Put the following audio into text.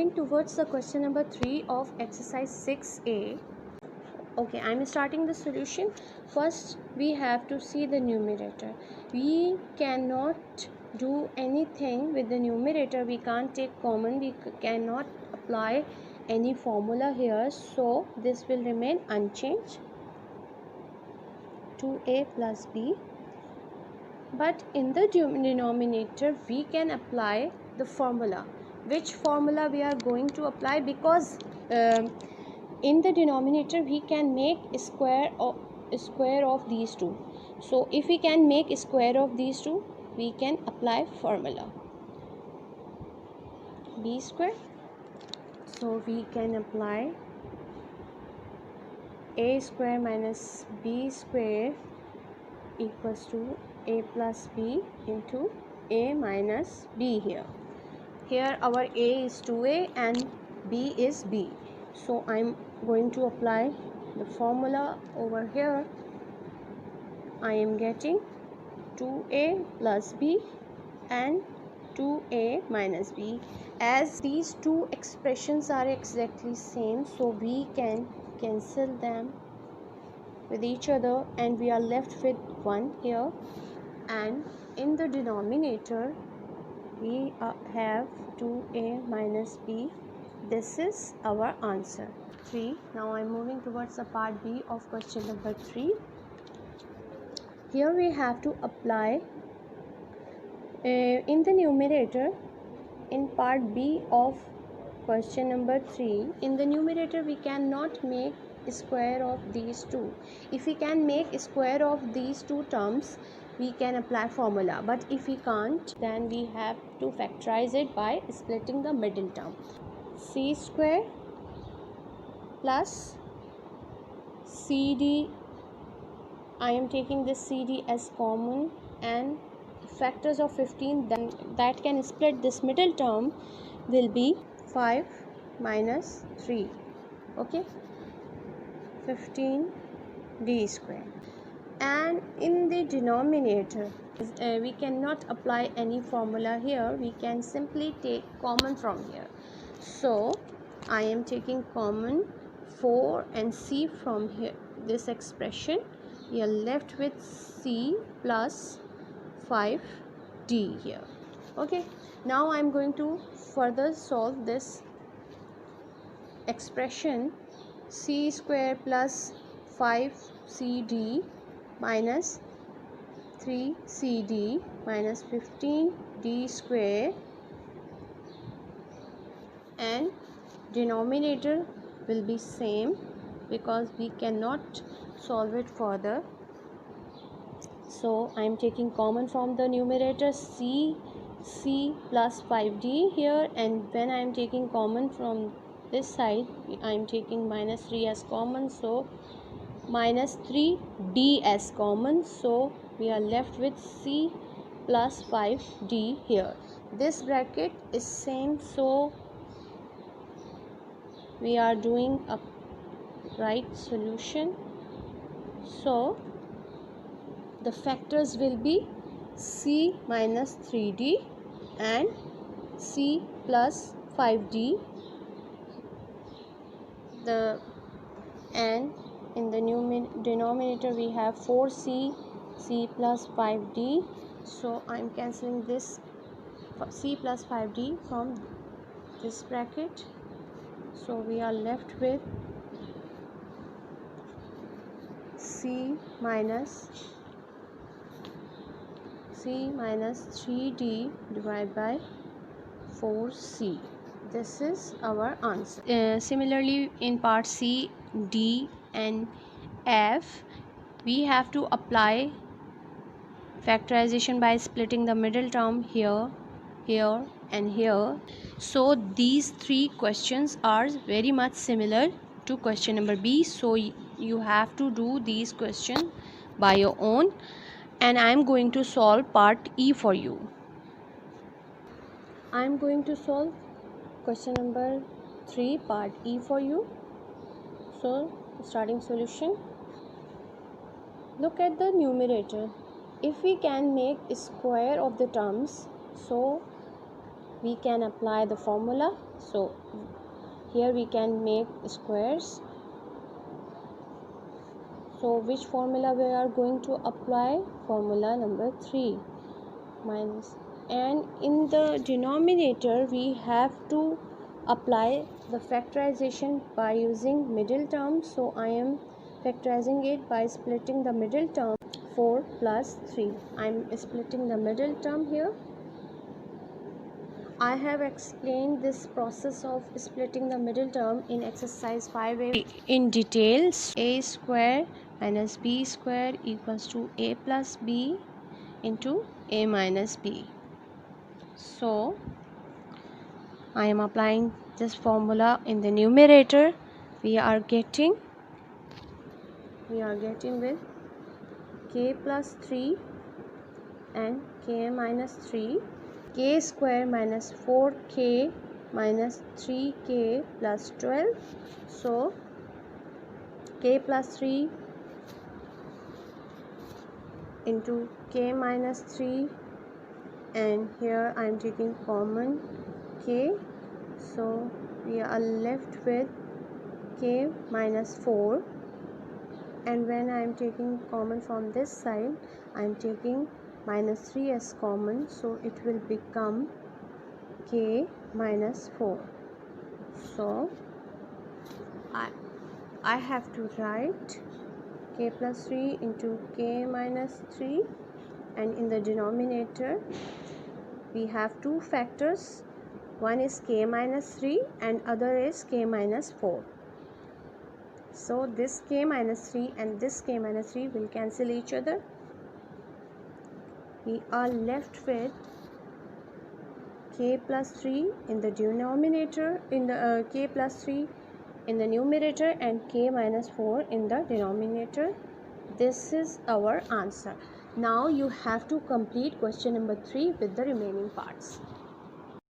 moving towards the question number 3 of exercise 6a. Okay, I'm starting the solution. First, we have to see the numerator. We cannot do anything with the numerator. We can't take common. We cannot apply any formula here. So, this will remain unchanged. 2a plus b. But in the denominator, we can apply the formula. Which formula we are going to apply? Because in the denominator we can make a square of these two. So if we can make a square of these two, we can apply formula b square. So we can apply a square minus b square equals to a plus b into a minus b here. Here our a is 2a and b is b. So I'm going to apply the formula over here. I am getting 2a plus b and 2a minus b. As these two expressions are exactly same, so we can cancel them with each other and we are left with 1 here. And in the denominator we have 2a minus b. This is our answer 3. Now I'm moving towards the part B of question number 3. Here we have to apply in the numerator in part B of question number 3. In the numerator we cannot make a square of these two. If we can make a square of these two terms, we can apply formula, but if we can't, then we have to factorize it by splitting the middle term. C square plus CD, I am taking this CD as common, and factors of 15 then that can split this middle term will be 5 minus 3. Okay, 15d square. And in the denominator we cannot apply any formula here. We can simply take common from here. So I am taking common 4 and c from here, this expression. We are left with c plus 5d here. Okay, now I am going to further solve this expression. C square plus 5cd minus 3cd minus 15d square, and denominator will be same because we cannot solve it further. So I am taking common from the numerator c plus 5d here, and when I am taking common from this side, I am taking minus 3 as common, so minus 3d as common, so we are left with c plus 5d here. This bracket is same, so we are doing a right solution. So the factors will be c minus 3d and c plus 5d. And in the denominator we have 4c, c plus 5d. So I am cancelling this c plus 5d from this bracket. So we are left with c minus 3d divided by 4c. This is our answer. Similarly, in part C, D and F, we have to apply factorization by splitting the middle term here, here and here. So these three questions are very much similar to question number B. So you have to do these questions by your own, and I am going to solve part E for you. I am going to solve question number 3 part E for you. So starting solution. Look at the numerator. If we can make a square of the terms, so we can apply the formula So here we can make squares. So which formula we are going to apply? Formula number 3 minus, and in the denominator we have to apply the factorization by using middle term. So I am factorizing it by splitting the middle term. 4 plus 3. I am splitting the middle term here. I have explained this process of splitting the middle term in exercise 5a in details. A square minus b square equals to a plus b into a minus b. So I am applying this formula in the numerator. We are getting with k plus 3 and k minus 3, k square minus 4k minus 3k plus 12. So k plus 3 into k minus 3, and here I am taking common k, so we are left with k minus 4, and when I am taking common from this side, I am taking minus 3 as common, so it will become k minus 4. So I have to write k plus 3 into k minus 3, and in the denominator we have two factors. One is k minus 3 and other is k minus 4. So this k minus 3 and this k minus 3 will cancel each other. We are left with k plus 3 in the denominator, k plus 3 in the numerator and k minus 4 in the denominator. This is our answer. Now you have to complete question number 3 with the remaining parts.